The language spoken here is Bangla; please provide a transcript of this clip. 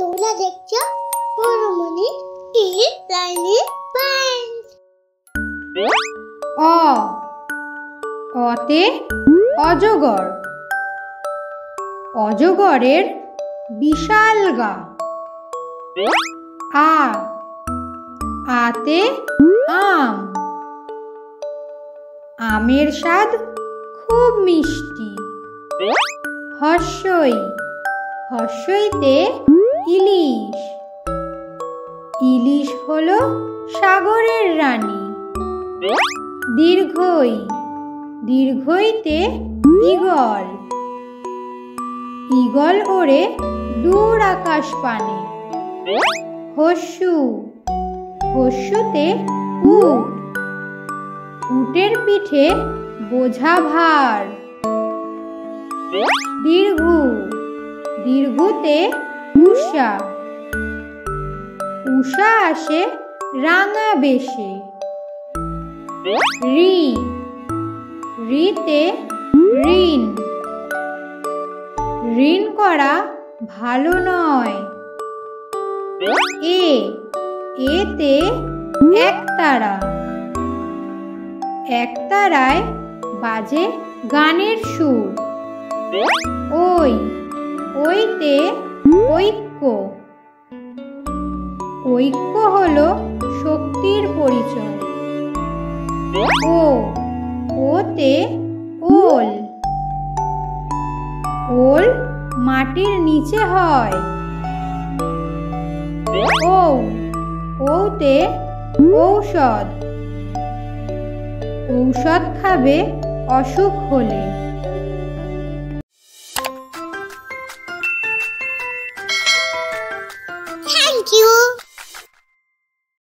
তোমরা দেখছো পরমণি কিড লার্নিং পয়েন্ট। অ অতে অজগর। অজগরের বিশাল গা। আ আতে আম। আমের স্বাদ খুব মিষ্টি। হর্ষই হর্ষইতে ইলিশ। ইলিশ হলো সাগরের রানী। দীর্ঘই দীর্ঘইতে ঈগল। ঈগল ওড়ে দূর আকাশ পানে। হস্যু হস্যুতে উট। উটের পিঠে বোঝা ভার। দীর্ঘু দীর্ঘুতে উষা। উষা আসে রাঙা বেশে। ঋ ঋতে ঋণ। ঋণ করা ভালো নয়। এ এতে একতারা। একতারায় বাজে গানের সুর। ওই ওইতে ঐক্য। ঐক্য হলো শক্তির পরিচয়। ও ওতে ওল। ওল মাটির নিচে হয়। ঔ ওতে ঔষধ। ঔষধ খাবে অসুখ হলে। Thank you.